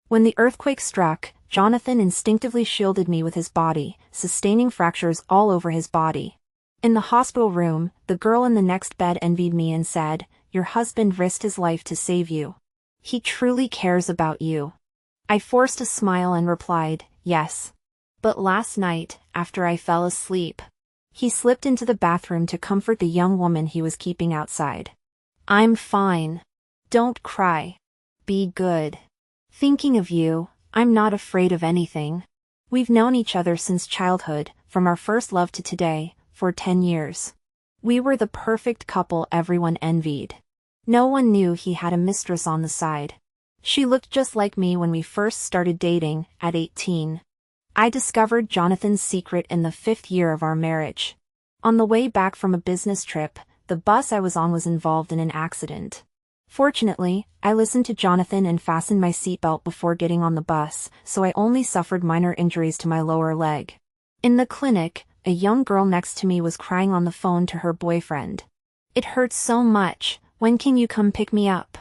When the earthquake struck, Jonathan instinctively shielded me with his body, sustaining fractures all over his body. In the hospital room, the girl in the next bed envied me and said, "Your husband risked his life to save you. He truly cares about you." I forced a smile and replied, "Yes." But last night, after I fell asleep, he slipped into the bathroom to comfort the young woman he was keeping outside. "I'm fine. Don't cry. Be good. Thinking of you, I'm not afraid of anything. We've known each other since childhood, from our first love to today, for 10 years. We were the perfect couple everyone envied. No one knew he had a mistress on the side. She looked just like me when we first started dating, at 18. I discovered Jonathan's secret in the 5th year of our marriage. On the way back from a business trip, the bus I was on was involved in an accident. Fortunately, I listened to Jonathan and fastened my seatbelt before getting on the bus, so I only suffered minor injuries to my lower leg. In the clinic, a young girl next to me was crying on the phone to her boyfriend. "It hurts so much, when can you come pick me up?"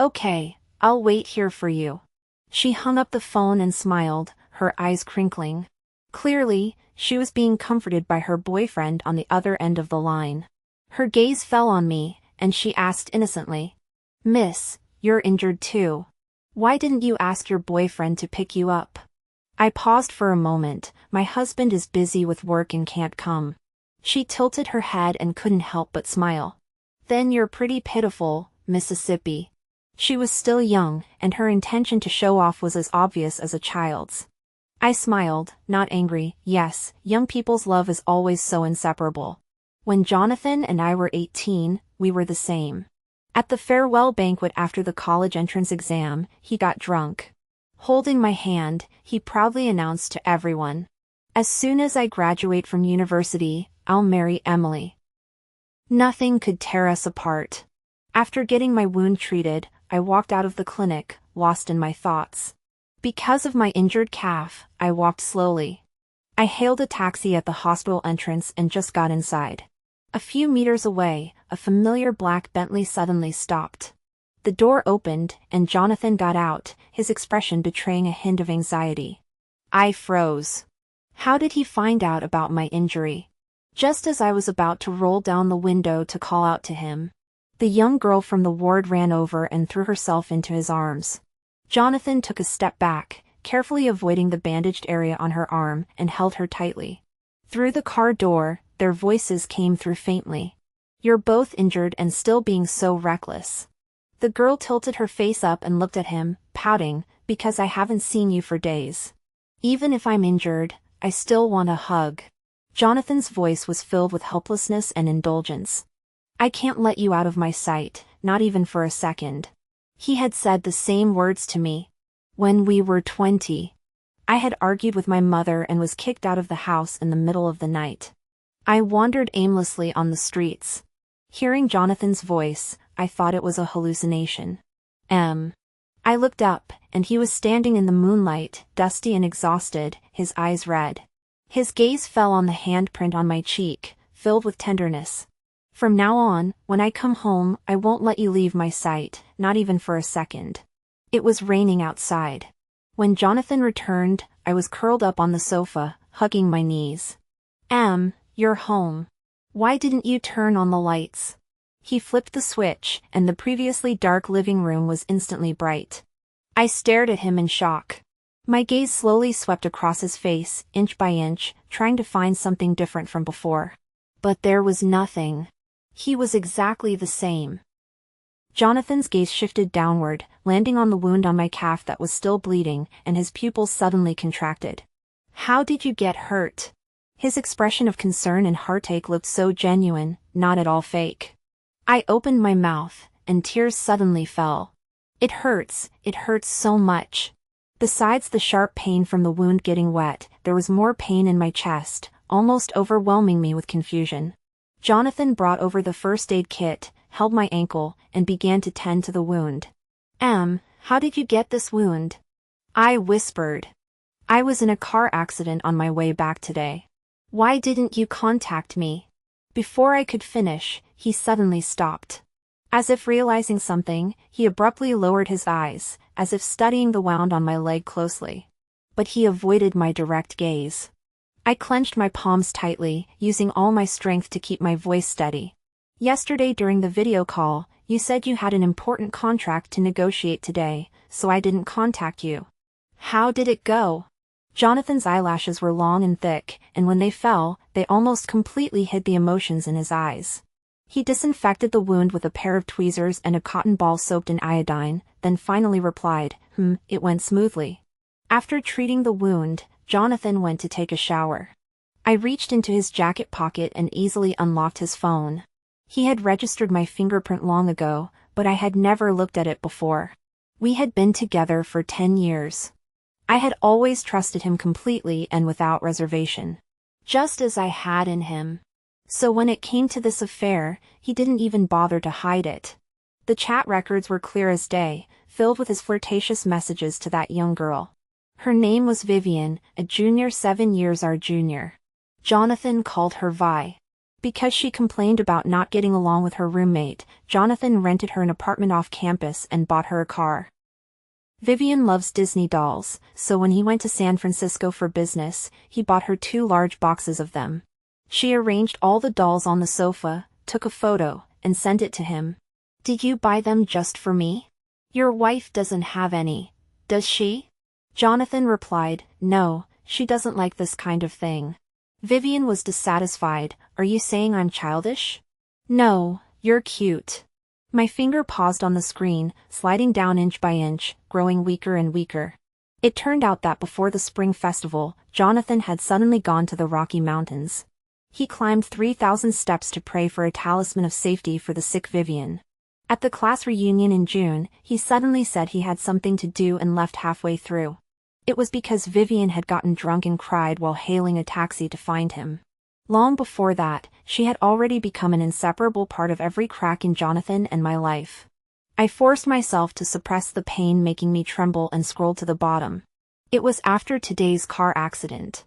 "Okay, I'll wait here for you." She hung up the phone and smiled, her eyes crinkling. Clearly, she was being comforted by her boyfriend on the other end of the line. Her gaze fell on me, and she asked innocently, "Miss, you're injured too. Why didn't you ask your boyfriend to pick you up?" I paused for a moment. "My husband is busy with work and can't come." She tilted her head and couldn't help but smile. "Then you're pretty pitiful, Mississippi." She was still young, and her intention to show off was as obvious as a child's. I smiled, not angry. Yes, young people's love is always so inseparable. When Jonathan and I were 18, we were the same. At the farewell banquet after the college entrance exam, he got drunk. Holding my hand, he proudly announced to everyone, "As soon as I graduate from university, I'll marry Emily." Nothing could tear us apart. After getting my wound treated, I walked out of the clinic, lost in my thoughts. Because of my injured calf, I walked slowly. I hailed a taxi at the hospital entrance and just got inside. A few meters away, a familiar black Bentley suddenly stopped. The door opened, and Jonathan got out, his expression betraying a hint of anxiety. I froze. How did he find out about my injury? Just as I was about to roll down the window to call out to him, the young girl from the ward ran over and threw herself into his arms. Jonathan took a step back, carefully avoiding the bandaged area on her arm, and held her tightly. Through the car door, their voices came through faintly. "You're both injured and still being so reckless." The girl tilted her face up and looked at him, pouting, "Because I haven't seen you for days. Even if I'm injured, I still want a hug." Jonathan's voice was filled with helplessness and indulgence. "I can't let you out of my sight, not even for a second." He had said the same words to me when we were 20. I had argued with my mother and was kicked out of the house in the middle of the night. I wandered aimlessly on the streets. Hearing Jonathan's voice, I thought it was a hallucination. I looked up, and he was standing in the moonlight, dusty and exhausted, his eyes red. His gaze fell on the handprint on my cheek, filled with tenderness. "From now on, when I come home, I won't let you leave my sight, not even for a second." It was raining outside. When Jonathan returned, I was curled up on the sofa, hugging my knees. You're home. Why didn't you turn on the lights?" He flipped the switch, and the previously dark living room was instantly bright. I stared at him in shock. My gaze slowly swept across his face, inch by inch, trying to find something different from before. But there was nothing. He was exactly the same. Jonathan's gaze shifted downward, landing on the wound on my calf that was still bleeding, and his pupils suddenly contracted. "How did you get hurt?" His expression of concern and heartache looked so genuine, not at all fake. I opened my mouth, and tears suddenly fell. It hurts so much." Besides the sharp pain from the wound getting wet, there was more pain in my chest, almost overwhelming me with confusion. Jonathan brought over the first aid kit, held my ankle, and began to tend to the wound. How did you get this wound?" I whispered. "I was in a car accident on my way back today." "Why didn't you contact me?" Before I could finish, he suddenly stopped. As if realizing something, he abruptly lowered his eyes, as if studying the wound on my leg closely. But he avoided my direct gaze. I clenched my palms tightly, using all my strength to keep my voice steady. Yesterday during the video call, you said you had an important contract to negotiate today, so I didn't contact you. How did it go? Jonathan's eyelashes were long and thick, and when they fell, they almost completely hid the emotions in his eyes. He disinfected the wound with a pair of tweezers and a cotton ball soaked in iodine, then finally replied, it went smoothly. After treating the wound, Jonathan went to take a shower. I reached into his jacket pocket and easily unlocked his phone. He had registered my fingerprint long ago, but I had never looked at it before. We had been together for 10 years. I had always trusted him completely and without reservation. Just as I had in him. So when it came to this affair, he didn't even bother to hide it. The chat records were clear as day, filled with his flirtatious messages to that young girl. Her name was Vivian, a junior 7 years our junior. Jonathan called her Vi. Because she complained about not getting along with her roommate, Jonathan rented her an apartment off campus and bought her a car. Vivian loves Disney dolls, so when he went to San Francisco for business, he bought her 2 large boxes of them. She arranged all the dolls on the sofa, took a photo, and sent it to him. Did you buy them just for me? Your wife doesn't have any, does she? Jonathan replied, no, she doesn't like this kind of thing. Vivian was dissatisfied. Are you saying I'm childish? No, you're cute. My finger paused on the screen, sliding down inch by inch, growing weaker and weaker. It turned out that before the spring festival, Jonathan had suddenly gone to the Rocky Mountains. He climbed 3,000 steps to pray for a talisman of safety for the sick Vivian. At the class reunion in June, he suddenly said he had something to do and left halfway through. It was because Vivian had gotten drunk and cried while hailing a taxi to find him. Long before that, she had already become an inseparable part of every crack in Jonathan and my life. I forced myself to suppress the pain making me tremble and scrolled to the bottom. It was after today's car accident.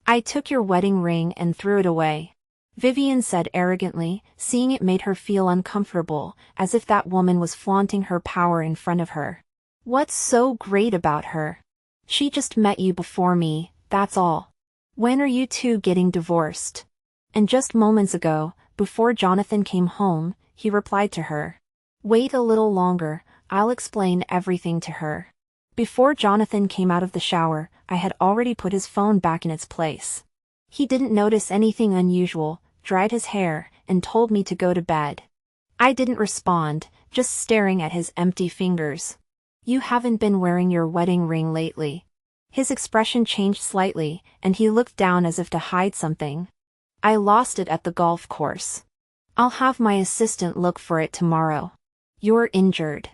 I took your wedding ring and threw it away. Vivian said arrogantly, seeing it made her feel uncomfortable, as if that woman was flaunting her power in front of her. What's so great about her? She just met you before me, that's all. When are you two getting divorced? And just moments ago, before Jonathan came home, he replied to her. Wait a little longer, I'll explain everything to her. Before Jonathan came out of the shower, I had already put his phone back in its place. He didn't notice anything unusual, dried his hair, and told me to go to bed. I didn't respond, just staring at his empty fingers. You haven't been wearing your wedding ring lately. His expression changed slightly, and he looked down as if to hide something. I lost it at the golf course. I'll have my assistant look for it tomorrow. You're injured.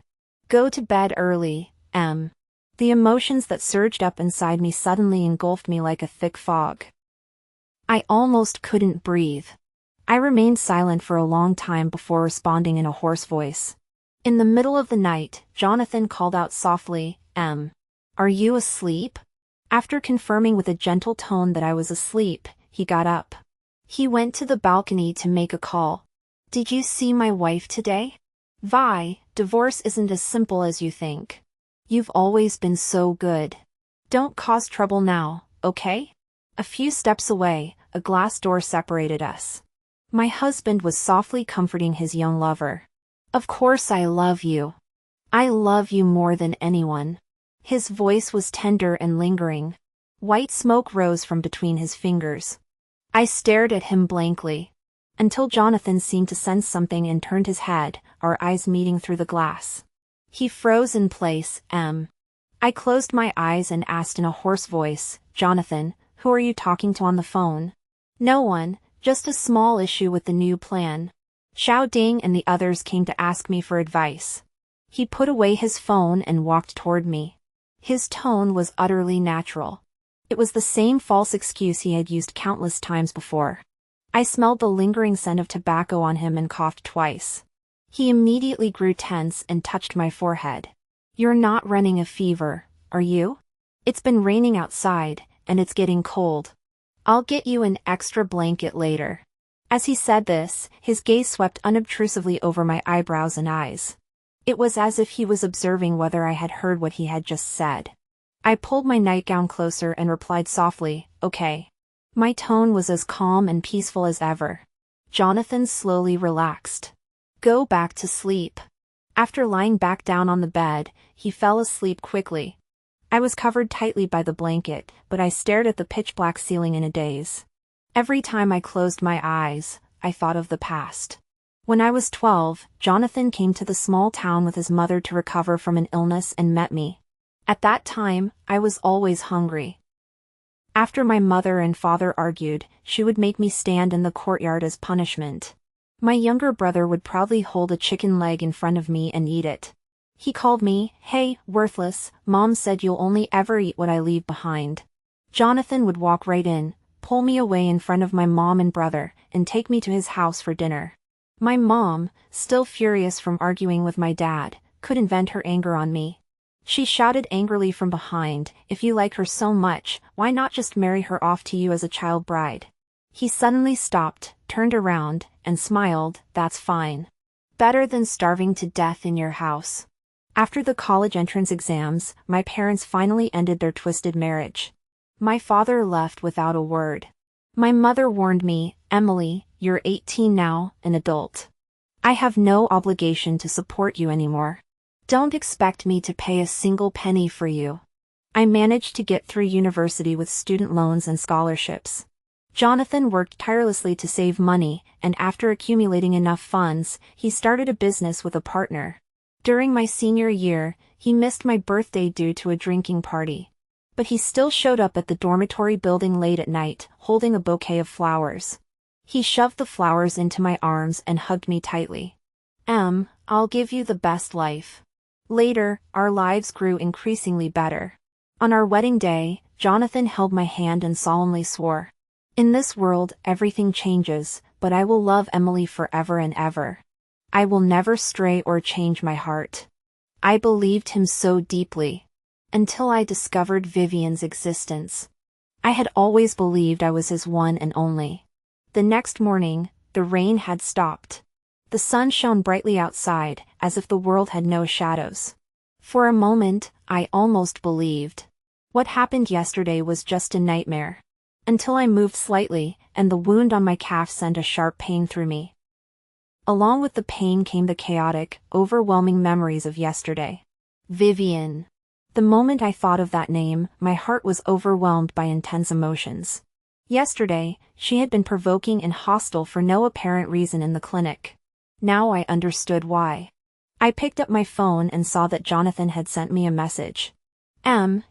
Go to bed early, Em. The emotions that surged up inside me suddenly engulfed me like a thick fog. I almost couldn't breathe. I remained silent for a long time before responding in a hoarse voice. In the middle of the night, Jonathan called out softly, Em. Are you asleep? After confirming with a gentle tone that I was asleep, he got up. He went to the balcony to make a call. Did you see my wife today? Vi, divorce isn't as simple as you think. You've always been so good. Don't cause trouble now, okay? A few steps away, a glass door separated us. My husband was softly comforting his young lover. Of course I love you. I love you more than anyone. His voice was tender and lingering. White smoke rose from between his fingers. I stared at him blankly. Until Jonathan seemed to sense something and turned his head, our eyes meeting through the glass. He froze in place, Em. I closed my eyes and asked in a hoarse voice, Jonathan, who are you talking to on the phone? No one, just a small issue with the new plan. Xiao Ding and the others came to ask me for advice. He put away his phone and walked toward me. His tone was utterly natural. It was the same false excuse he had used countless times before. I smelled the lingering scent of tobacco on him and coughed twice. He immediately grew tense and touched my forehead. You're not running a fever, are you? It's been raining outside, and it's getting cold. I'll get you an extra blanket later. As he said this, his gaze swept unobtrusively over my eyebrows and eyes. It was as if he was observing whether I had heard what he had just said. I pulled my nightgown closer and replied softly, "Okay." My tone was as calm and peaceful as ever. Jonathan slowly relaxed. "Go back to sleep." After lying back down on the bed, he fell asleep quickly. I was covered tightly by the blanket, but I stared at the pitch-black ceiling in a daze. Every time I closed my eyes, I thought of the past. When I was 12, Jonathan came to the small town with his mother to recover from an illness and met me. At that time, I was always hungry. After my mother and father argued, she would make me stand in the courtyard as punishment. My younger brother would proudly hold a chicken leg in front of me and eat it. He called me, "Hey, worthless, Mom said you'll only ever eat what I leave behind." Jonathan would walk right in, pull me away in front of my mom and brother, and take me to his house for dinner. My mom, still furious from arguing with my dad, couldn't vent her anger on me. She shouted angrily from behind, "If you like her so much, why not just marry her off to you as a child bride?" He suddenly stopped, turned around, and smiled, "That's fine. Better than starving to death in your house." After the college entrance exams, my parents finally ended their twisted marriage. My father left without a word. My mother warned me, "Emily, you're 18 now, an adult. I have no obligation to support you anymore. Don't expect me to pay a single penny for you." I managed to get through university with student loans and scholarships. Jonathan worked tirelessly to save money, and after accumulating enough funds, he started a business with a partner. During my senior year, he missed my birthday due to a drinking party. But he still showed up at the dormitory building late at night, holding a bouquet of flowers. He shoved the flowers into my arms and hugged me tightly. I'll give you the best life." Later, our lives grew increasingly better. On our wedding day, Jonathan held my hand and solemnly swore, "In this world, everything changes, but I will love Emily forever and ever. I will never stray or change my heart." I believed him so deeply. Until I discovered Vivian's existence. I had always believed I was his one and only. The next morning, the rain had stopped. The sun shone brightly outside, as if the world had no shadows. For a moment, I almost believed. What happened yesterday was just a nightmare. Until I moved slightly, and the wound on my calf sent a sharp pain through me. Along with the pain came the chaotic, overwhelming memories of yesterday. Vivian. The moment I thought of that name, my heart was overwhelmed by intense emotions. Yesterday, she had been provoking and hostile for no apparent reason in the clinic. Now I understood why. I picked up my phone and saw that Jonathan had sent me a message.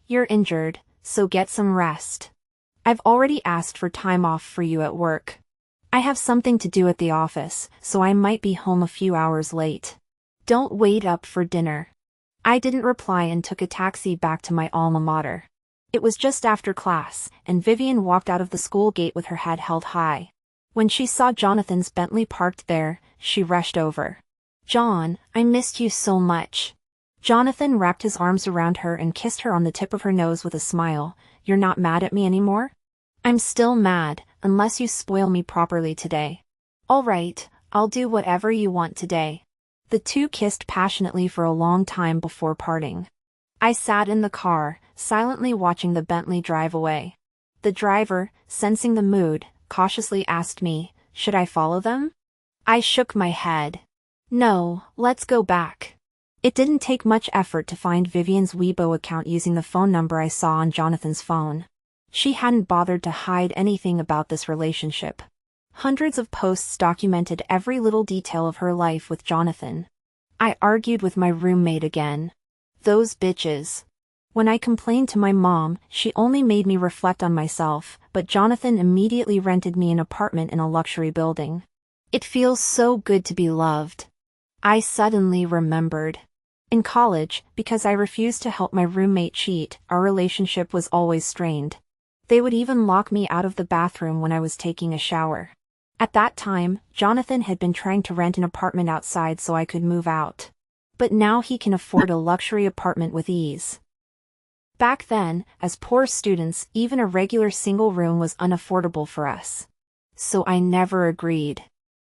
"You're injured, so get some rest. I've already asked for time off for you at work. I have something to do at the office, so I might be home a few hours late. Don't wait up for dinner." I didn't reply and took a taxi back to my alma mater. It was just after class, and Vivian walked out of the school gate with her head held high. When she saw Jonathan's Bentley parked there, she rushed over. "John, I missed you so much." Jonathan wrapped his arms around her and kissed her on the tip of her nose with a smile. "You're not mad at me anymore?" "I'm still mad, unless you spoil me properly today." "All right, I'll do whatever you want today." The two kissed passionately for a long time before parting. I sat in the car, silently watching the Bentley drive away. The driver, sensing the mood, cautiously asked me, "Should I follow them?" I shook my head. "No, let's go back." It didn't take much effort to find Vivian's Weibo account using the phone number I saw on Jonathan's phone. She hadn't bothered to hide anything about this relationship. Hundreds of posts documented every little detail of her life with Jonathan. I argued with my roommate again. Those bitches. When I complained to my mom, she only made me reflect on myself, but Jonathan immediately rented me an apartment in a luxury building. It feels so good to be loved. I suddenly remembered. In college, because I refused to help my roommate cheat, our relationship was always strained. They would even lock me out of the bathroom when I was taking a shower. At that time, Jonathan had been trying to rent an apartment outside so I could move out. But now he can afford a luxury apartment with ease. Back then, as poor students, even a regular single room was unaffordable for us. So I never agreed.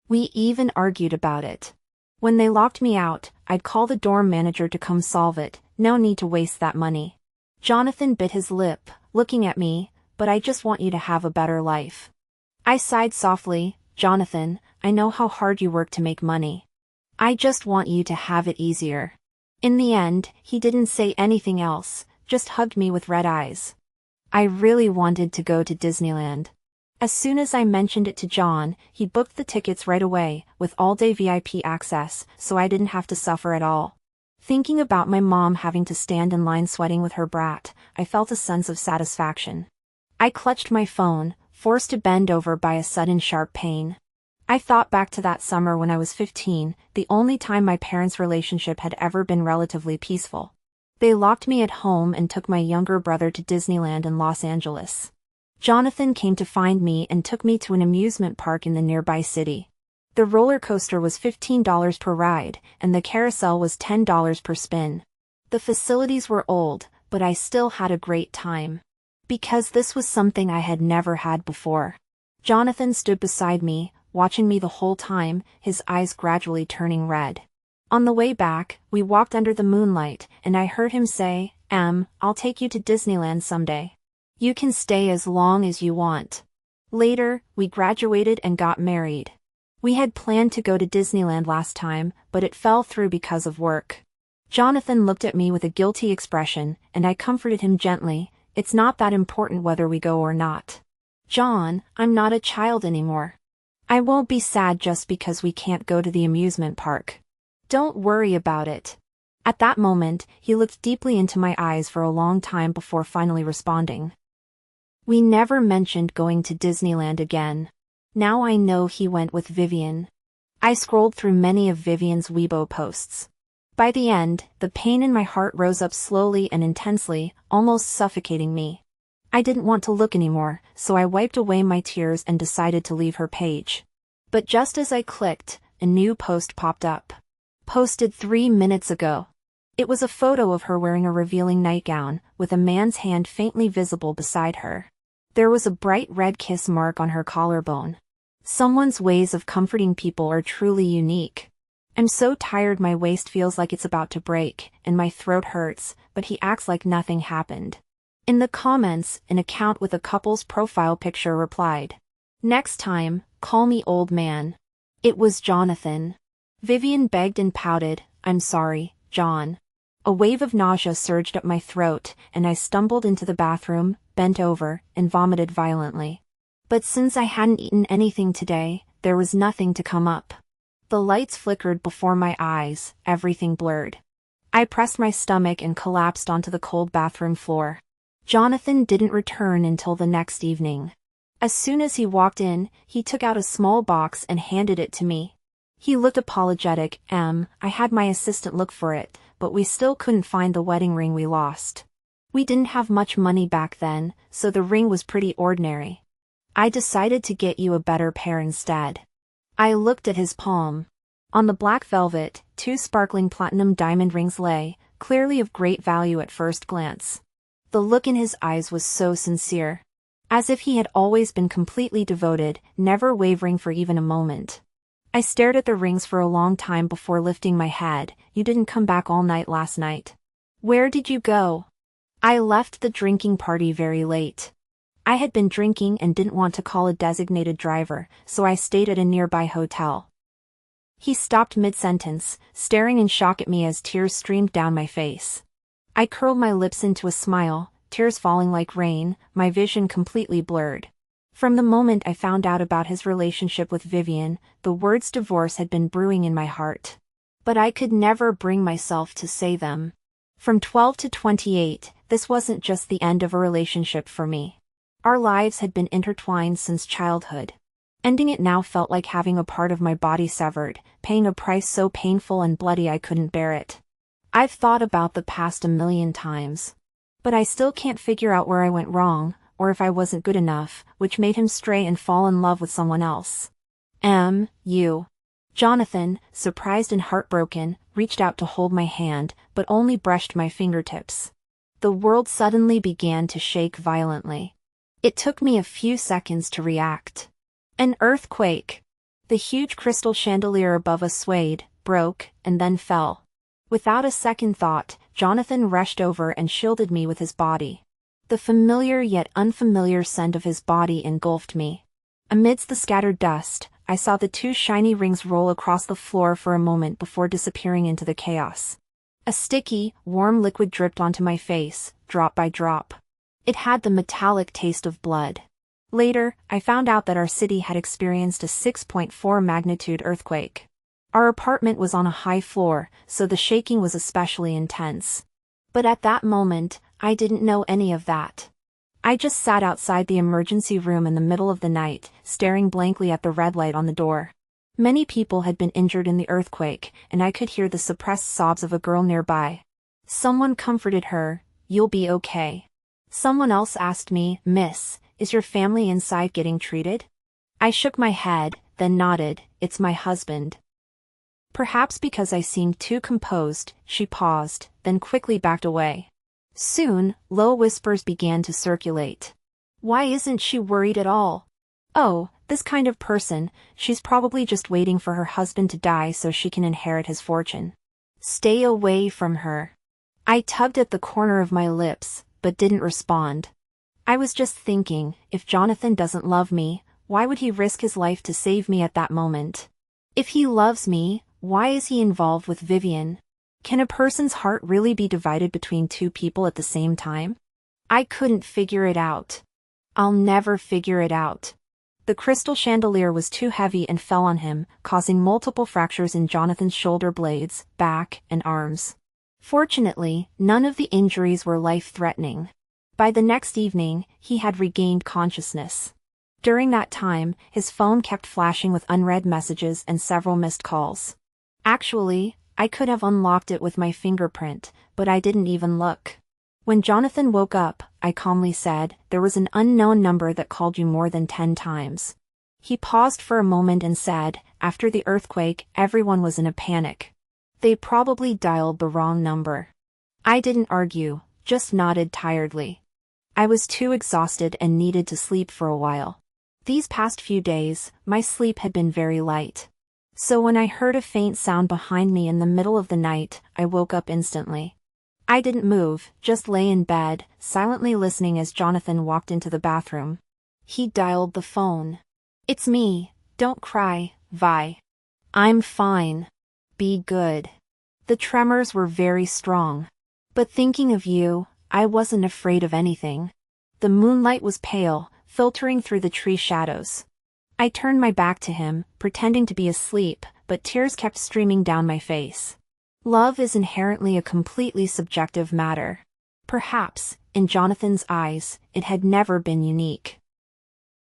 We even argued about it. When they locked me out, I'd call the dorm manager to come solve it, no need to waste that money. Jonathan bit his lip, looking at me, but I just want you to have a better life. I sighed softly, Jonathan, I know how hard you work to make money. I just want you to have it easier. In the end, he didn't say anything else, just hugged me with red eyes. I really wanted to go to Disneyland. As soon as I mentioned it to John, he booked the tickets right away, with all-day VIP access, so I didn't have to suffer at all. Thinking about my mom having to stand in line sweating with her brat, I felt a sense of satisfaction. I clutched my phone, forced to bend over by a sudden sharp pain. I thought back to that summer when I was 15, the only time my parents' relationship had ever been relatively peaceful. They locked me at home and took my younger brother to Disneyland in Los Angeles. Jonathan came to find me and took me to an amusement park in the nearby city. The roller coaster was $15 per ride, and the carousel was $10 per spin. The facilities were old, but I still had a great time. Because this was something I had never had before. Jonathan stood beside me, watching me the whole time, his eyes gradually turning red. On the way back, we walked under the moonlight, and I heard him say, I'll take you to Disneyland someday. You can stay as long as you want. Later, we graduated and got married. We had planned to go to Disneyland last time, but it fell through because of work. Jonathan looked at me with a guilty expression, and I comforted him gently, it's not that important whether we go or not. John, I'm not a child anymore. I won't be sad just because we can't go to the amusement park. Don't worry about it. At that moment, he looked deeply into my eyes for a long time before finally responding. We never mentioned going to Disneyland again. Now I know he went with Vivian. I scrolled through many of Vivian's Weibo posts. By the end, the pain in my heart rose up slowly and intensely, almost suffocating me. I didn't want to look anymore, so I wiped away my tears and decided to leave her page. But just as I clicked, a new post popped up. Posted 3 minutes ago. It was a photo of her wearing a revealing nightgown, with a man's hand faintly visible beside her. There was a bright red kiss mark on her collarbone. Someone's ways of comforting people are truly unique. I'm so tired my waist feels like it's about to break, and my throat hurts, but he acts like nothing happened. In the comments, an account with a couple's profile picture replied, "Next time, call me old man." It was Jonathan. Vivian begged and pouted, "I'm sorry, John." A wave of nausea surged up my throat, and I stumbled into the bathroom, bent over, and vomited violently. But since I hadn't eaten anything today, there was nothing to come up. The lights flickered before my eyes, everything blurred. I pressed my stomach and collapsed onto the cold bathroom floor. Jonathan didn't return until the next evening. As soon as he walked in, he took out a small box and handed it to me. He looked apologetic. I had my assistant look for it, but we still couldn't find the wedding ring we lost. We didn't have much money back then, so the ring was pretty ordinary. I decided to get you a better pair instead. I looked at his palm. On the black velvet, 2 sparkling platinum diamond rings lay, clearly of great value at first glance. The look in his eyes was so sincere. As if he had always been completely devoted, never wavering for even a moment. I stared at the rings for a long time before lifting my head. You didn't come back all night last night. Where did you go? I left the drinking party very late. I had been drinking and didn't want to call a designated driver, so I stayed at a nearby hotel. He stopped mid-sentence, staring in shock at me as tears streamed down my face. I curled my lips into a smile, tears falling like rain, my vision completely blurred. From the moment I found out about his relationship with Vivian, the words divorce had been brewing in my heart. But I could never bring myself to say them. From 12 to 28, this wasn't just the end of a relationship for me. Our lives had been intertwined since childhood. Ending it now felt like having a part of my body severed, paying a price so painful and bloody I couldn't bear it. I've thought about the past a million times. But I still can't figure out where I went wrong, or if I wasn't good enough, which made him stray and fall in love with someone else. You. Jonathan, surprised and heartbroken, reached out to hold my hand, but only brushed my fingertips. The world suddenly began to shake violently. It took me a few seconds to react. An earthquake. The huge crystal chandelier above us swayed, broke, and then fell. Without a second thought, Jonathan rushed over and shielded me with his body. The familiar yet unfamiliar scent of his body engulfed me. Amidst the scattered dust, I saw the two shiny rings roll across the floor for a moment before disappearing into the chaos. A sticky, warm liquid dripped onto my face, drop by drop. It had the metallic taste of blood. Later, I found out that our city had experienced a 6.4 magnitude earthquake. Our apartment was on a high floor, so the shaking was especially intense. But at that moment, I didn't know any of that. I just sat outside the emergency room in the middle of the night, staring blankly at the red light on the door. Many people had been injured in the earthquake, and I could hear the suppressed sobs of a girl nearby. Someone comforted her, "You'll be okay." Someone else asked me, "Miss, is your family inside getting treated?" I shook my head, then nodded, "It's my husband." Perhaps because I seemed too composed, she paused, then quickly backed away. Soon, low whispers began to circulate. "Why isn't she worried at all? Oh, this kind of person, she's probably just waiting for her husband to die so she can inherit his fortune. Stay away from her." I tugged at the corner of my lips, but didn't respond. I was just thinking, if Jonathan doesn't love me, why would he risk his life to save me at that moment? If he loves me, why is he involved with Vivian? Can a person's heart really be divided between two people at the same time? I couldn't figure it out. I'll never figure it out. The crystal chandelier was too heavy and fell on him, causing multiple fractures in Jonathan's shoulder blades, back, and arms. Fortunately, none of the injuries were life-threatening. By the next evening, he had regained consciousness. During that time, his phone kept flashing with unread messages and several missed calls. Actually, I could have unlocked it with my fingerprint, but I didn't even look. When Jonathan woke up, I calmly said, "There was an unknown number that called you more than 10 times. He paused for a moment and said, "After the earthquake, everyone was in a panic. They probably dialed the wrong number." I didn't argue, just nodded tiredly. I was too exhausted and needed to sleep for a while. These past few days, my sleep had been very light. So when I heard a faint sound behind me in the middle of the night, I woke up instantly. I didn't move, just lay in bed, silently listening as Jonathan walked into the bathroom. He dialed the phone. "It's me, don't cry, Vi. I'm fine. Be good." The tremors were very strong. But thinking of you, I wasn't afraid of anything. The moonlight was pale, filtering through the tree shadows. I turned my back to him, pretending to be asleep, but tears kept streaming down my face. Love is inherently a completely subjective matter. Perhaps, in Jonathan's eyes, it had never been unique.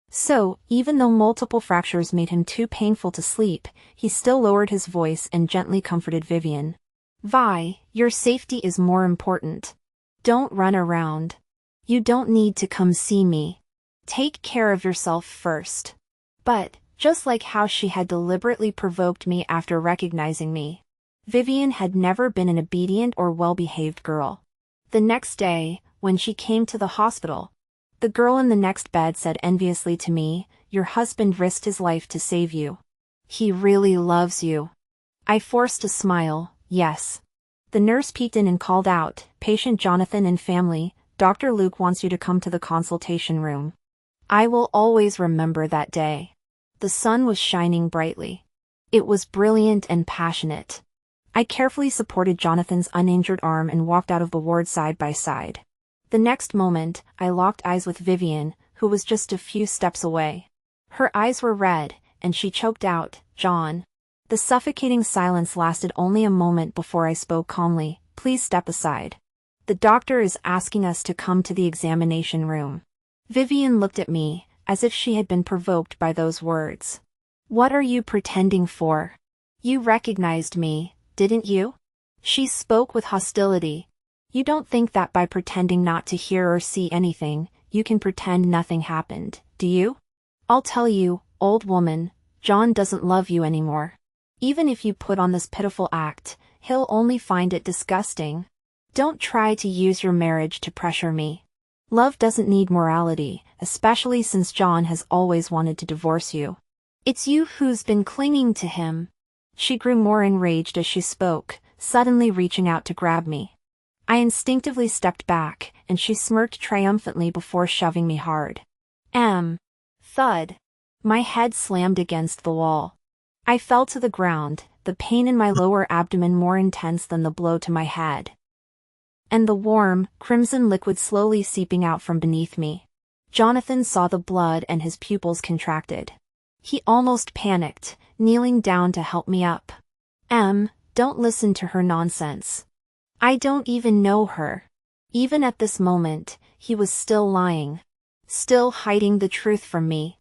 So, even though multiple fractures made him too painful to sleep, he still lowered his voice and gently comforted Vivian. "Vi, your safety is more important. Don't run around. You don't need to come see me. Take care of yourself first." But, just like how she had deliberately provoked me after recognizing me, Vivian had never been an obedient or well-behaved girl. The next day, when she came to the hospital, the girl in the next bed said enviously to me, "Your husband risked his life to save you. He really loves you." I forced a smile, "Yes." The nurse peeked in and called out, "Patient Jonathan and family, Dr. Luke wants you to come to the consultation room." I will always remember that day. The sun was shining brightly. It was brilliant and passionate. I carefully supported Jonathan's uninjured arm and walked out of the ward side by side. The next moment, I locked eyes with Vivian, who was just a few steps away. Her eyes were red, and she choked out, "John." The suffocating silence lasted only a moment before I spoke calmly, "Please step aside. The doctor is asking us to come to the examination room." Vivian looked at me, as if she had been provoked by those words. "What are you pretending for? You recognized me, didn't you?" She spoke with hostility. "You don't think that by pretending not to hear or see anything, you can pretend nothing happened, do you? I'll tell you, old woman, John doesn't love you anymore. Even if you put on this pitiful act, he'll only find it disgusting. Don't try to use your marriage to pressure me. Love doesn't need morality, especially since John has always wanted to divorce you. It's you who's been clinging to him." She grew more enraged as she spoke, suddenly reaching out to grab me. I instinctively stepped back, and she smirked triumphantly before shoving me hard. Thud. My head slammed against the wall. I fell to the ground, the pain in my lower abdomen more intense than the blow to my head. And the warm, crimson liquid slowly seeping out from beneath me. Jonathan saw the blood and his pupils contracted. He almost panicked, kneeling down to help me up. Don't listen to her nonsense. I don't even know her. Even at this moment, he was still lying. Still hiding the truth from me.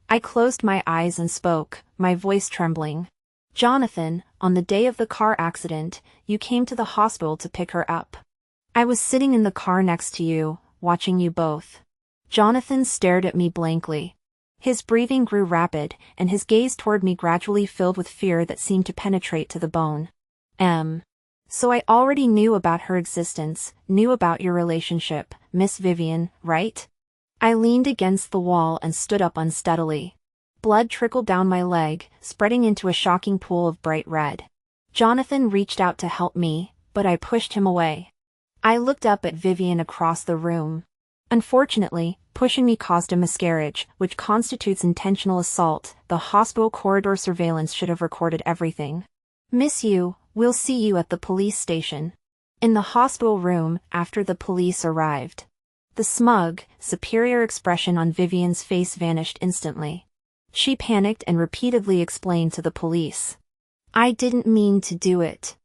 I closed my eyes and spoke, my voice trembling. Jonathan, on the day of the car accident, you came to the hospital to pick her up. I was sitting in the car next to you, watching you both. Jonathan stared at me blankly. His breathing grew rapid, and his gaze toward me gradually filled with fear that seemed to penetrate to the bone. So I already knew about her existence, knew about your relationship, Miss Vivian, right? I leaned against the wall and stood up unsteadily. Blood trickled down my leg, spreading into a shocking pool of bright red. Jonathan reached out to help me, but I pushed him away. I looked up at Vivian across the room. Unfortunately, pushing me caused a miscarriage, which constitutes intentional assault. The hospital corridor surveillance should have recorded everything. Miss you, we'll see you at the police station. In the hospital room, after the police arrived. The smug, superior expression on Vivian's face vanished instantly. She panicked and repeatedly explained to the police. I didn't mean to do it.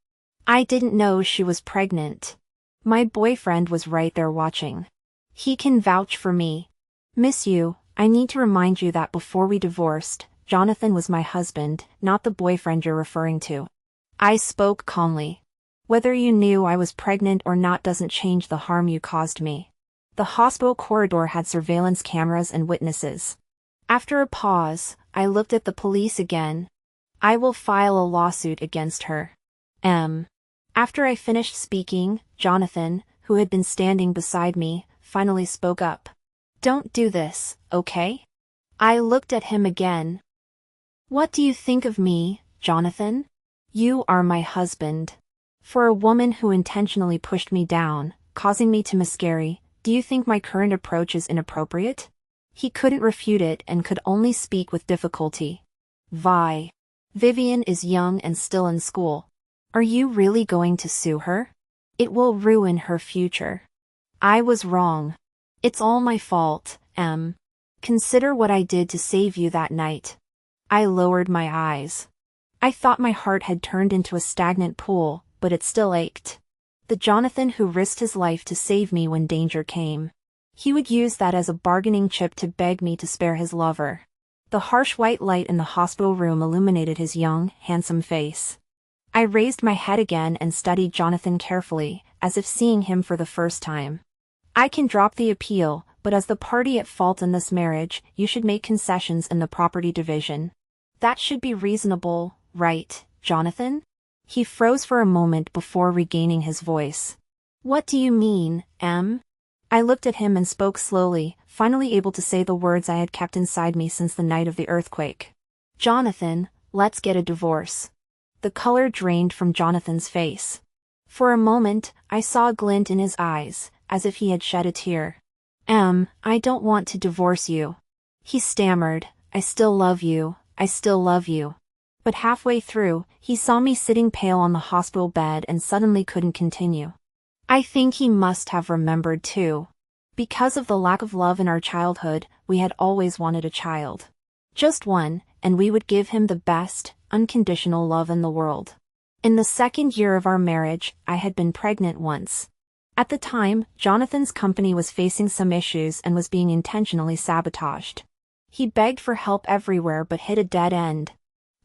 I didn't know she was pregnant. My boyfriend was right there watching. He can vouch for me. Miss you, I need to remind you that before we divorced, Jonathan was my husband, not the boyfriend you're referring to. I spoke calmly. Whether you knew I was pregnant or not doesn't change the harm you caused me. The hospital corridor had surveillance cameras and witnesses. After a pause, I looked at the police again. I will file a lawsuit against her. After I finished speaking, Jonathan, who had been standing beside me, finally spoke up. Don't do this, okay? I looked at him again. What do you think of me, Jonathan? You are my husband. For a woman who intentionally pushed me down, causing me to miscarry, do you think my current approach is inappropriate? He couldn't refute it and could only speak with difficulty. Vivian is young and still in school. Are you really going to sue her? It will ruin her future. I was wrong. It's all my fault, Consider what I did to save you that night. I lowered my eyes. I thought my heart had turned into a stagnant pool, but it still ached. The Jonathan who risked his life to save me when danger came. He would use that as a bargaining chip to beg me to spare his lover. The harsh white light in the hospital room illuminated his young, handsome face. I raised my head again and studied Jonathan carefully, as if seeing him for the first time. I can drop the appeal, but as the party at fault in this marriage, you should make concessions in the property division. That should be reasonable, right, Jonathan? He froze for a moment before regaining his voice. What do you mean, I looked at him and spoke slowly, finally able to say the words I had kept inside me since the night of the earthquake. Jonathan, let's get a divorce. The color drained from Jonathan's face. For a moment, I saw a glint in his eyes, as if he had shed a tear. I don't want to divorce you. He stammered, I still love you, I still love you. But halfway through, he saw me sitting pale on the hospital bed and suddenly couldn't continue. I think he must have remembered too. Because of the lack of love in our childhood, we had always wanted a child. Just one, and we would give him the best, unconditional love in the world. In the second year of our marriage, I had been pregnant once. At the time, Jonathan's company was facing some issues and was being intentionally sabotaged. He begged for help everywhere but hit a dead end.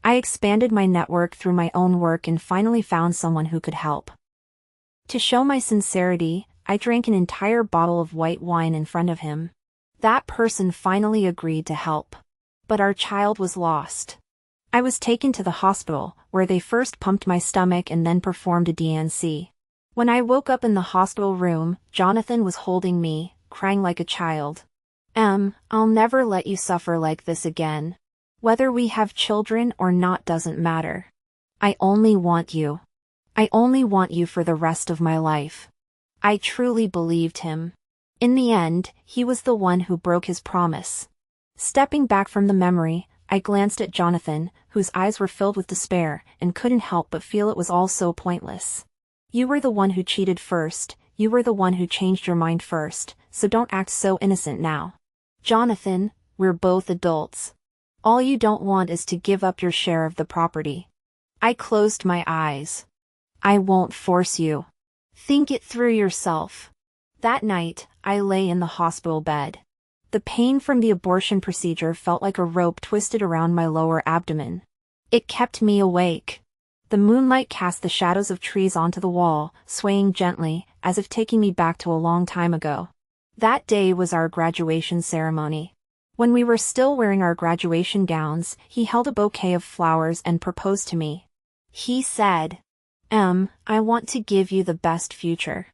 I expanded my network through my own work and finally found someone who could help. To show my sincerity, I drank an entire bottle of white wine in front of him. That person finally agreed to help. But our child was lost. I was taken to the hospital, where they first pumped my stomach and then performed a DNC. When I woke up in the hospital room, Jonathan was holding me, crying like a child. I'll never let you suffer like this again. Whether we have children or not doesn't matter. I only want you. I only want you for the rest of my life. I truly believed him. In the end, he was the one who broke his promise. Stepping back from the memory, I glanced at Jonathan, whose eyes were filled with despair, and couldn't help but feel it was all so pointless. You were the one who cheated first, you were the one who changed your mind first, so don't act so innocent now. Jonathan, we're both adults. All you don't want is to give up your share of the property. I closed my eyes. I won't force you. Think it through yourself. That night, I lay in the hospital bed. The pain from the abortion procedure felt like a rope twisted around my lower abdomen. It kept me awake. The moonlight cast the shadows of trees onto the wall, swaying gently, as if taking me back to a long time ago. That day was our graduation ceremony. When we were still wearing our graduation gowns, he held a bouquet of flowers and proposed to me. He said, I want to give you the best future.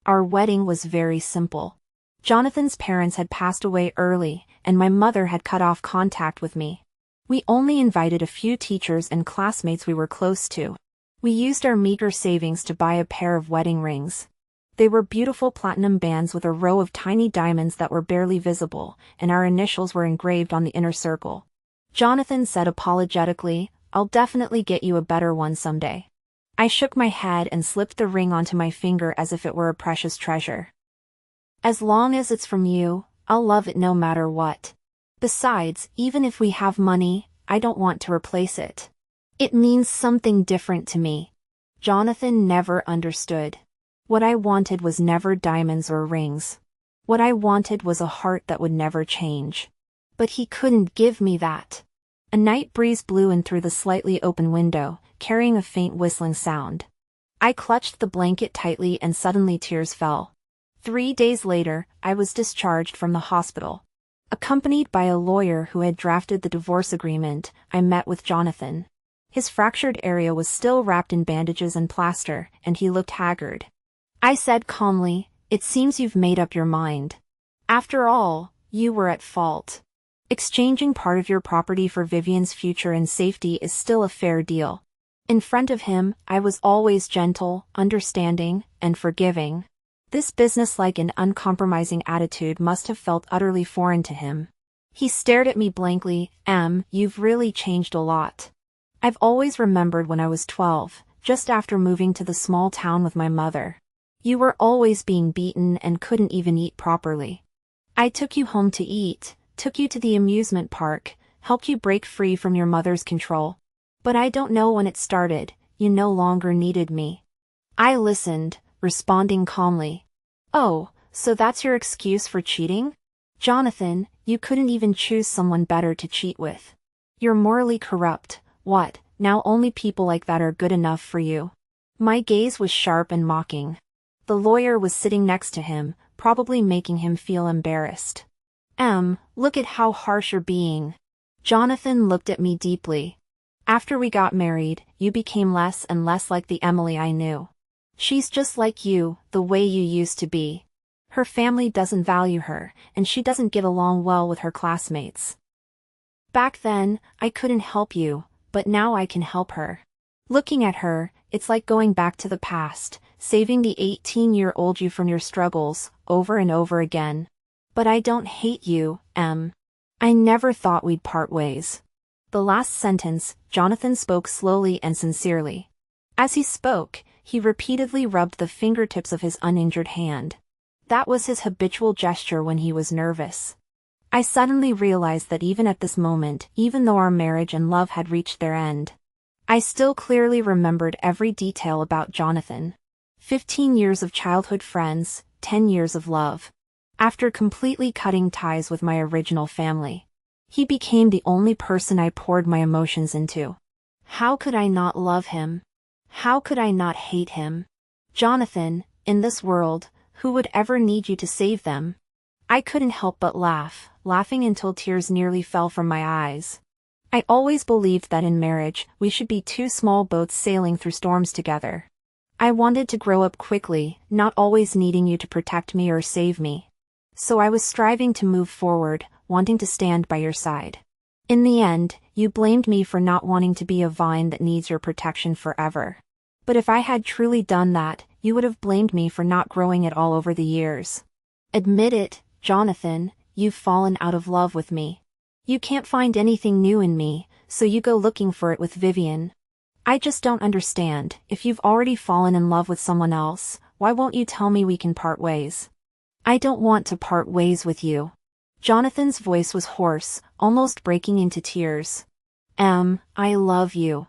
Our wedding was very simple. Jonathan's parents had passed away early, and my mother had cut off contact with me. We only invited a few teachers and classmates we were close to. We used our meager savings to buy a pair of wedding rings. They were beautiful platinum bands with a row of tiny diamonds that were barely visible, and our initials were engraved on the inner circle. Jonathan said apologetically, I'll definitely get you a better one someday. I shook my head and slipped the ring onto my finger as if it were a precious treasure. As long as it's from you, I'll love it no matter what. Besides, even if we have money, I don't want to replace it. It means something different to me. Jonathan never understood. What I wanted was never diamonds or rings. What I wanted was a heart that would never change. But he couldn't give me that. A night breeze blew in through the slightly open window, carrying a faint whistling sound. I clutched the blanket tightly and suddenly tears fell. 3 days later, I was discharged from the hospital. Accompanied by a lawyer who had drafted the divorce agreement, I met with Jonathan. His fractured area was still wrapped in bandages and plaster, and he looked haggard. I said calmly, "It seems you've made up your mind. After all, you were at fault. Exchanging part of your property for Vivian's future and safety is still a fair deal." In front of him, I was always gentle, understanding, and forgiving. This businesslike and uncompromising attitude must have felt utterly foreign to him. He stared at me blankly. You've really changed a lot. I've always remembered when I was 12, just after moving to the small town with my mother. You were always being beaten and couldn't even eat properly. I took you home to eat, took you to the amusement park, helped you break free from your mother's control. But I don't know when it started, you no longer needed me. I listened, responding calmly. Oh, so that's your excuse for cheating? Jonathan, you couldn't even choose someone better to cheat with. You're morally corrupt. What, now only people like that are good enough for you? My gaze was sharp and mocking. The lawyer was sitting next to him, probably making him feel embarrassed. Look at how harsh you're being. Jonathan looked at me deeply. After we got married, you became less and less like the Emily I knew. She's just like you, the way you used to be. Her family doesn't value her, and she doesn't get along well with her classmates. Back then, I couldn't help you, but now I can help her. Looking at her, it's like going back to the past, saving the 18-year-old you from your struggles, over and over again. But I don't hate you, I never thought we'd part ways. The last sentence, Jonathan spoke slowly and sincerely. As he spoke, he repeatedly rubbed the fingertips of his uninjured hand. That was his habitual gesture when he was nervous. I suddenly realized that even at this moment, even though our marriage and love had reached their end, I still clearly remembered every detail about Jonathan. 15 years of childhood friends, 10 years of love. After completely cutting ties with my original family, he became the only person I poured my emotions into. How could I not love him? How could I not hate him? Jonathan, in this world, who would ever need you to save them? I couldn't help but laugh, laughing until tears nearly fell from my eyes. I always believed that in marriage, we should be two small boats sailing through storms together. I wanted to grow up quickly, not always needing you to protect me or save me. So I was striving to move forward, wanting to stand by your side. In the end, you blamed me for not wanting to be a vine that needs your protection forever. But if I had truly done that, you would have blamed me for not growing it all over the years. Admit it, Jonathan, you've fallen out of love with me. You can't find anything new in me, so you go looking for it with Vivian. I just don't understand, if you've already fallen in love with someone else, why won't you tell me we can part ways? I don't want to part ways with you. Jonathan's voice was hoarse, almost breaking into tears. I love you.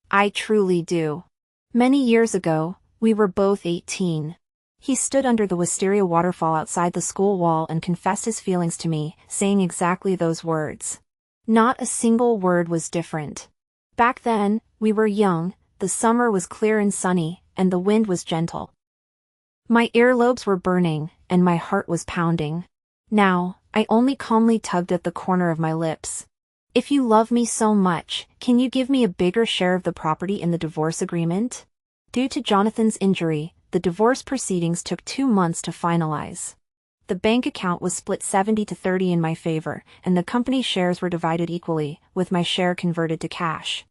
I truly do. Many years ago, we were both 18. He stood under the wisteria waterfall outside the school wall and confessed his feelings to me, saying exactly those words. Not a single word was different. Back then, we were young, the summer was clear and sunny, and the wind was gentle. My earlobes were burning, and my heart was pounding. Now, I only calmly tugged at the corner of my lips. If you love me so much, can you give me a bigger share of the property in the divorce agreement? Due to Jonathan's injury, the divorce proceedings took 2 months to finalize. The bank account was split 70-30 in my favor, and the company's shares were divided equally, with my share converted to cash.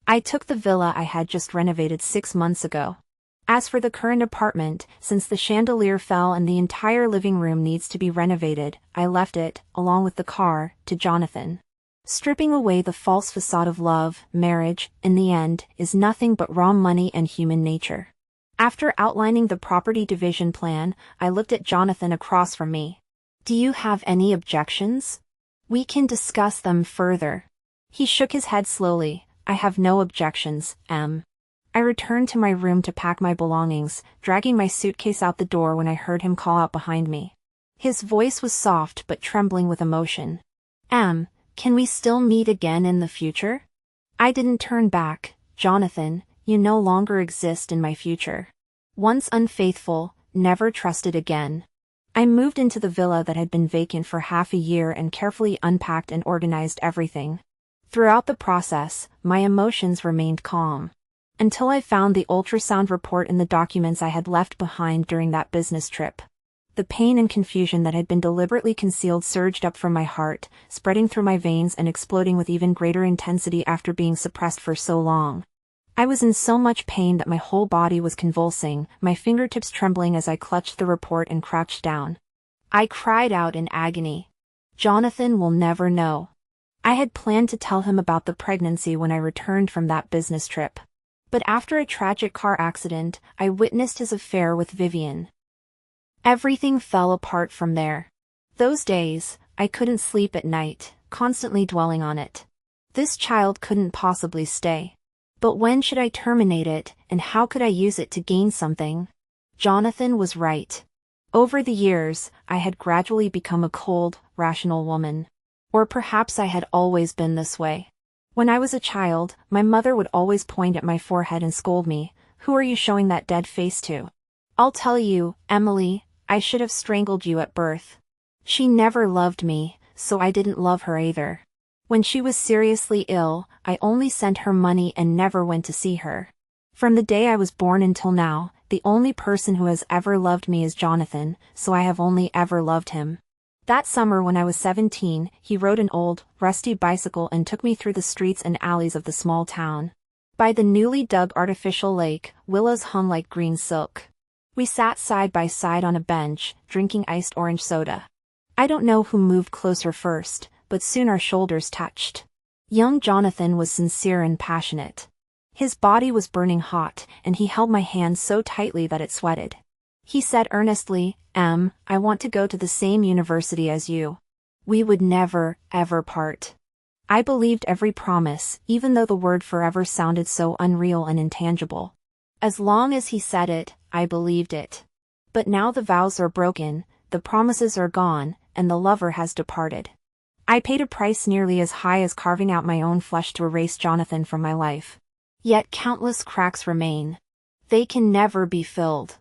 I took the villa I had just renovated 6 months ago. As for the current apartment, since the chandelier fell and the entire living room needs to be renovated, I left it, along with the car, to Jonathan. Stripping away the false facade of love, marriage, in the end, is nothing but raw money and human nature. After outlining the property division plan, I looked at Jonathan across from me. Do you have any objections? We can discuss them further. He shook his head slowly. I have no objections, Em. I returned to my room to pack my belongings, dragging my suitcase out the door when I heard him call out behind me. His voice was soft but trembling with emotion. Em, can we still meet again in the future? I didn't turn back. Jonathan, you no longer exist in my future. Once unfaithful, never trusted again. I moved into the villa that had been vacant for half a year and carefully unpacked and organized everything. Throughout the process, my emotions remained calm. Until I found the ultrasound report in the documents I had left behind during that business trip. The pain and confusion that had been deliberately concealed surged up from my heart, spreading through my veins and exploding with even greater intensity after being suppressed for so long. I was in so much pain that my whole body was convulsing, my fingertips trembling as I clutched the report and crouched down. I cried out in agony. Jonathan will never know. I had planned to tell him about the pregnancy when I returned from that business trip. But after a tragic car accident, I witnessed his affair with Vivian. Everything fell apart from there. Those days, I couldn't sleep at night, constantly dwelling on it. This child couldn't possibly stay. But when should I terminate it, and how could I use it to gain something? Jonathan was right. Over the years, I had gradually become a cold, rational woman. Or perhaps I had always been this way. When I was a child, my mother would always point at my forehead and scold me. Who are you showing that dead face to? I'll tell you, Emily, I should have strangled you at birth. She never loved me, so I didn't love her either. When she was seriously ill, I only sent her money and never went to see her. From the day I was born until now, the only person who has ever loved me is Jonathan, so I have only ever loved him. That summer when I was 17, he rode an old, rusty bicycle and took me through the streets and alleys of the small town. By the newly dug artificial lake, willows hung like green silk. We sat side by side on a bench, drinking iced orange soda. I don't know who moved closer first, but soon our shoulders touched. Young Jonathan was sincere and passionate. His body was burning hot, and he held my hand so tightly that it sweated. He said earnestly, Em, I want to go to the same university as you. We would never, ever part. I believed every promise, even though the word forever sounded so unreal and intangible. As long as he said it, I believed it. But now the vows are broken, the promises are gone, and the lover has departed. I paid a price nearly as high as carving out my own flesh to erase Jonathan from my life. Yet countless cracks remain. They can never be filled.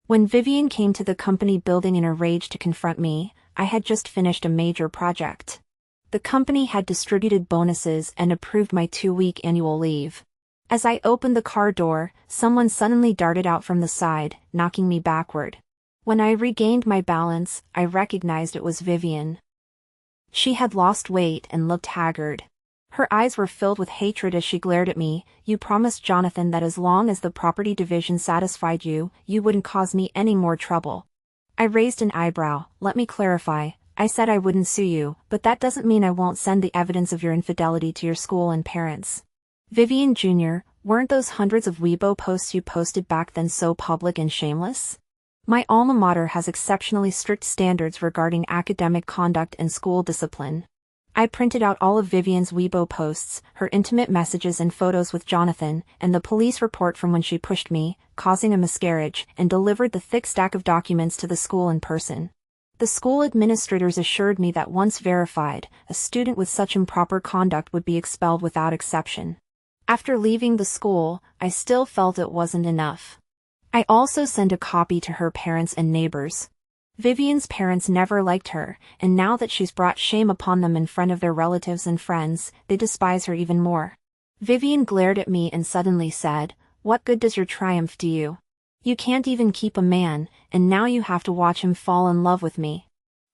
When Vivian came to the company building in a rage to confront me, I had just finished a major project. The company had distributed bonuses and approved my 2-week annual leave. As I opened the car door, someone suddenly darted out from the side, knocking me backward. When I regained my balance, I recognized it was Vivian. She had lost weight and looked haggard. Her eyes were filled with hatred as she glared at me. You promised Jonathan that as long as the property division satisfied you, you wouldn't cause me any more trouble. I raised an eyebrow. Let me clarify. I said I wouldn't sue you, but that doesn't mean I won't send the evidence of your infidelity to your school and parents. Vivian Jr., weren't those hundreds of Weibo posts you posted back then so public and shameless? My alma mater has exceptionally strict standards regarding academic conduct and school discipline. I printed out all of Vivian's Weibo posts, her intimate messages and photos with Jonathan, and the police report from when she pushed me, causing a miscarriage, and delivered the thick stack of documents to the school in person. The school administrators assured me that once verified, a student with such improper conduct would be expelled without exception. After leaving the school, I still felt it wasn't enough. I also sent a copy to her parents and neighbors. Vivian's parents never liked her, and now that she's brought shame upon them in front of their relatives and friends, they despise her even more. Vivian glared at me and suddenly said, "What good does your triumph do you? You can't even keep a man, and now you have to watch him fall in love with me.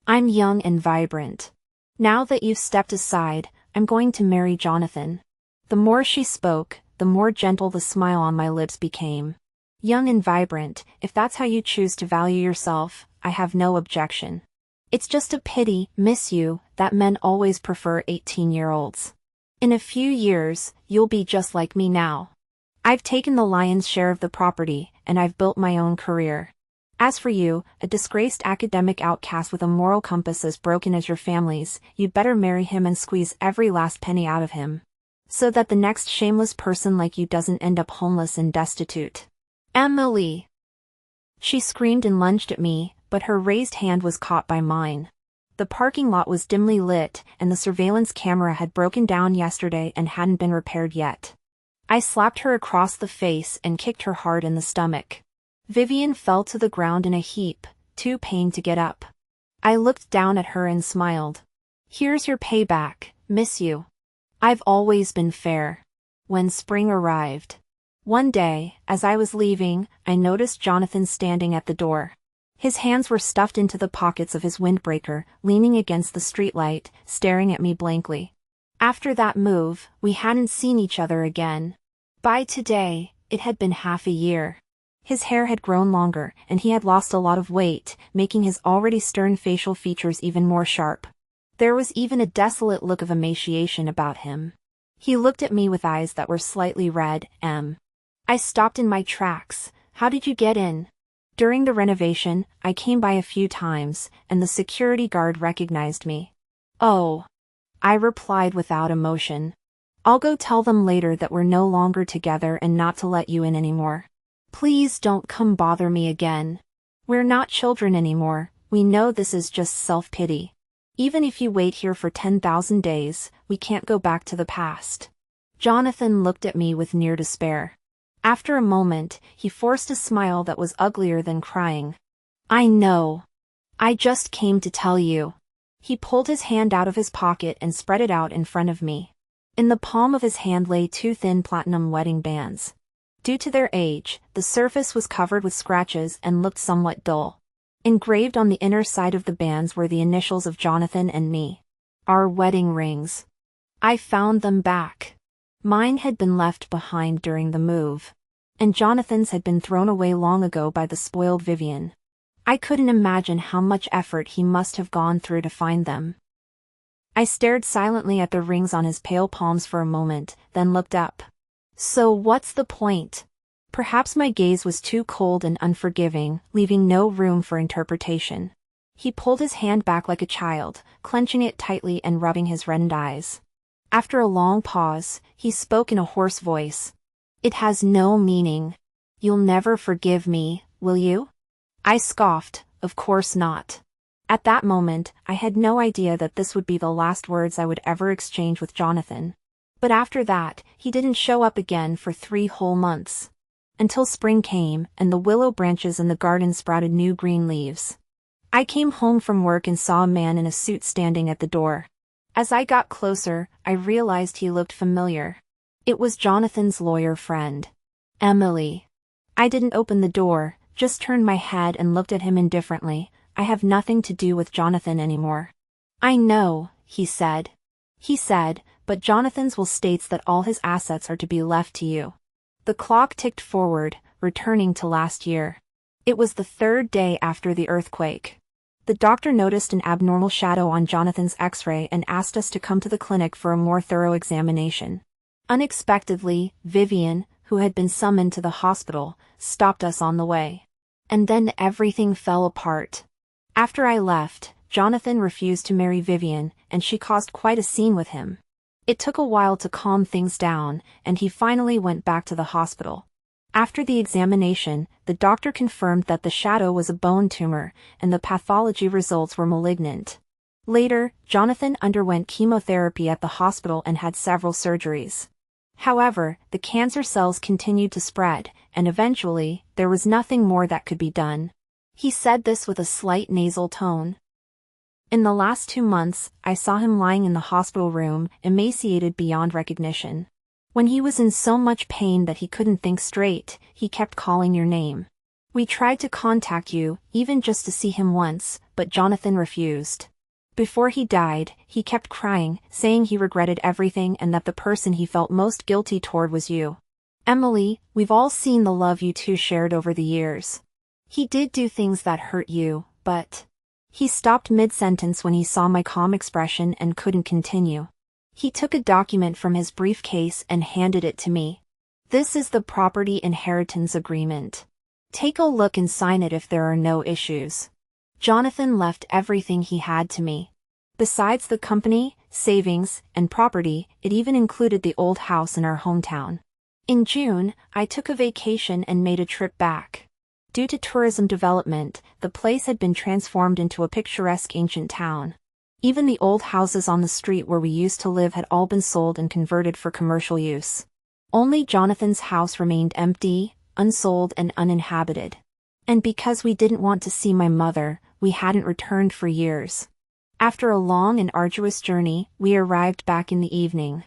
I'm young and vibrant. Now that you've stepped aside, I'm going to marry Jonathan." The more she spoke, the more gentle the smile on my lips became. Young and vibrant, if that's how you choose to value yourself, I have no objection. It's just a pity, miss you, that men always prefer 18-year-olds. In a few years, you'll be just like me now. I've taken the lion's share of the property, and I've built my own career. As for you, a disgraced academic outcast with a moral compass as broken as your family's, you'd better marry him and squeeze every last penny out of him, so that the next shameless person like you doesn't end up homeless and destitute. Emily! She screamed and lunged at me, but her raised hand was caught by mine. The parking lot was dimly lit, and the surveillance camera had broken down yesterday and hadn't been repaired yet. I slapped her across the face and kicked her hard in the stomach. Vivian fell to the ground in a heap, too pained to get up. I looked down at her and smiled. "Here's your payback, miss you. I've always been fair." When spring arrived. One day, as I was leaving, I noticed Jonathan standing at the door. His hands were stuffed into the pockets of his windbreaker, leaning against the streetlight, staring at me blankly. After that move, we hadn't seen each other again. By today, it had been half a year. His hair had grown longer, and he had lost a lot of weight, making his already stern facial features even more sharp. There was even a desolate look of emaciation about him. He looked at me with eyes that were slightly red. I stopped in my tracks. "How did you get in?" "During the renovation, I came by a few times, and the security guard recognized me." "Oh," I replied without emotion. "I'll go tell them later that we're no longer together and not to let you in anymore. Please don't come bother me again. We're not children anymore, we know this is just self-pity. Even if you wait here for 10,000 days, we can't go back to the past." Jonathan looked at me with near despair. After a moment, he forced a smile that was uglier than crying. "I know. I just came to tell you." He pulled his hand out of his pocket and spread it out in front of me. In the palm of his hand lay two thin platinum wedding bands. Due to their age, the surface was covered with scratches and looked somewhat dull. Engraved on the inner side of the bands were the initials of Jonathan and me. Our wedding rings. I found them back. Mine had been left behind during the move, and Jonathan's had been thrown away long ago by the spoiled Vivian. I couldn't imagine how much effort he must have gone through to find them. I stared silently at the rings on his pale palms for a moment, then looked up. "So what's the point?" Perhaps my gaze was too cold and unforgiving, leaving no room for interpretation. He pulled his hand back like a child, clenching it tightly and rubbing his reddened eyes. After a long pause, he spoke in a hoarse voice. "It has no meaning. You'll never forgive me, will you?" I scoffed, "Of course not." At that moment, I had no idea that this would be the last words I would ever exchange with Jonathan. But after that, he didn't show up again for 3 whole months. Until spring came, and the willow branches in the garden sprouted new green leaves. I came home from work and saw a man in a suit standing at the door. As I got closer, I realized he looked familiar. It was Jonathan's lawyer friend, Emily. I didn't open the door, just turned my head and looked at him indifferently. "I have nothing to do with Jonathan anymore." "I know," he said, but Jonathan's will states that all his assets are to be left to you. The clock ticked forward, returning to last year. It was the third day after the earthquake. The doctor noticed an abnormal shadow on Jonathan's x-ray and asked us to come to the clinic for a more thorough examination. Unexpectedly, Vivian, who had been summoned to the hospital, stopped us on the way. And then everything fell apart. After I left, Jonathan refused to marry Vivian, and she caused quite a scene with him. It took a while to calm things down, and he finally went back to the hospital. After the examination, the doctor confirmed that the shadow was a bone tumor, and the pathology results were malignant. Later, Jonathan underwent chemotherapy at the hospital and had several surgeries. However, the cancer cells continued to spread, and eventually, there was nothing more that could be done. He said this with a slight nasal tone. In the last 2 months, I saw him lying in the hospital room, emaciated beyond recognition. When he was in so much pain that he couldn't think straight, he kept calling your name. We tried to contact you, even just to see him once, but Jonathan refused. Before he died, he kept crying, saying he regretted everything and that the person he felt most guilty toward was you. Emily, we've all seen the love you two shared over the years. He did do things that hurt you, but... He stopped mid-sentence when he saw my calm expression and couldn't continue. He took a document from his briefcase and handed it to me. This is the property inheritance agreement. Take a look and sign it if there are no issues. Jonathan left everything he had to me. Besides the company, savings, and property, it even included the old house in our hometown. In June, I took a vacation and made a trip back. Due to tourism development, the place had been transformed into a picturesque ancient town. Even the old houses on the street where we used to live had all been sold and converted for commercial use. Only Jonathan's house remained empty, unsold and uninhabited. And because we didn't want to see my mother, we hadn't returned for years. After a long and arduous journey, we arrived back in the evening.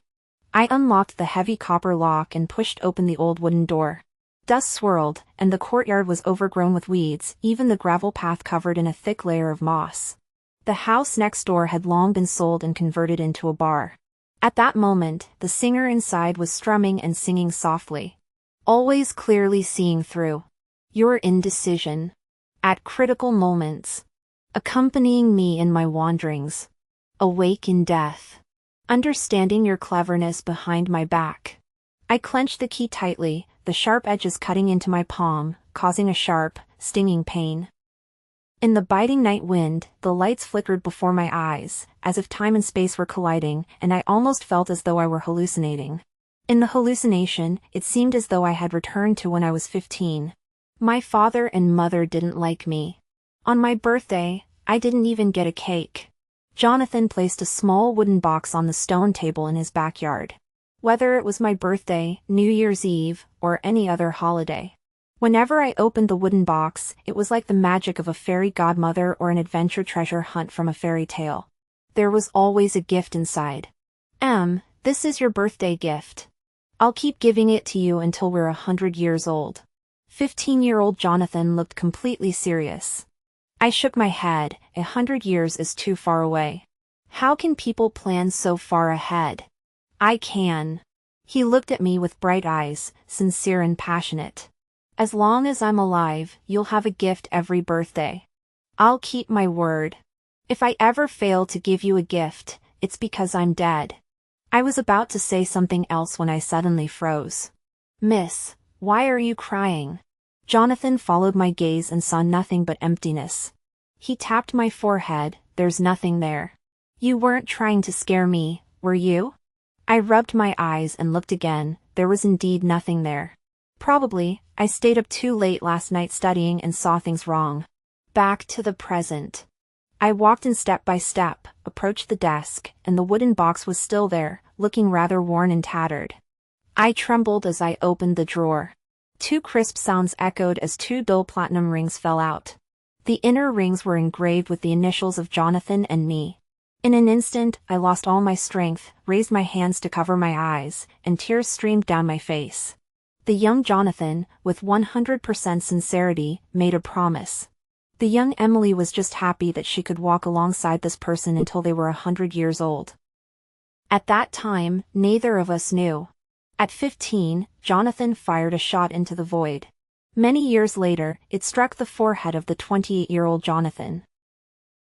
I unlocked the heavy copper lock and pushed open the old wooden door. Dust swirled, and the courtyard was overgrown with weeds, even the gravel path covered in a thick layer of moss. The house next door had long been sold and converted into a bar. At that moment, the singer inside was strumming and singing softly. Always clearly seeing through your indecision. At critical moments. Accompanying me in my wanderings. Awake in death. Understanding your cleverness behind my back. I clenched the key tightly, the sharp edges cutting into my palm, causing a sharp, stinging pain. In the biting night wind, the lights flickered before my eyes, as if time and space were colliding, and I almost felt as though I were hallucinating. In the hallucination, it seemed as though I had returned to when I was 15. My father and mother didn't like me. On my birthday, I didn't even get a cake. Jonathan placed a small wooden box on the stone table in his backyard. Whether it was my birthday, New Year's Eve, or any other holiday. Whenever I opened the wooden box, it was like the magic of a fairy godmother or an adventure treasure hunt from a fairy tale. There was always a gift inside. This is your birthday gift. I'll keep giving it to you until we're 100 years old. 15-year-old Jonathan looked completely serious. I shook my head, 100 years is too far away. How can people plan so far ahead? I can. He looked at me with bright eyes, sincere and passionate. As long as I'm alive, you'll have a gift every birthday. I'll keep my word. If I ever fail to give you a gift, it's because I'm dead. I was about to say something else when I suddenly froze. Miss, why are you crying? Jonathan followed my gaze and saw nothing but emptiness. He tapped my forehead, there's nothing there. You weren't trying to scare me, were you? I rubbed my eyes and looked again, there was indeed nothing there. Probably, I stayed up too late last night studying and saw things wrong. Back to the present. I walked in step by step, approached the desk, and the wooden box was still there, looking rather worn and tattered. I trembled as I opened the drawer. 2 crisp sounds echoed as 2 dull platinum rings fell out. The inner rings were engraved with the initials of Jonathan and me. In an instant, I lost all my strength, raised my hands to cover my eyes, and tears streamed down my face. The young Jonathan, with 100% sincerity, made a promise. The young Emily was just happy that she could walk alongside this person until they were 100 years old. At that time, neither of us knew. At 15, Jonathan fired a shot into the void. Many years later, it struck the forehead of the 28-year-old Jonathan.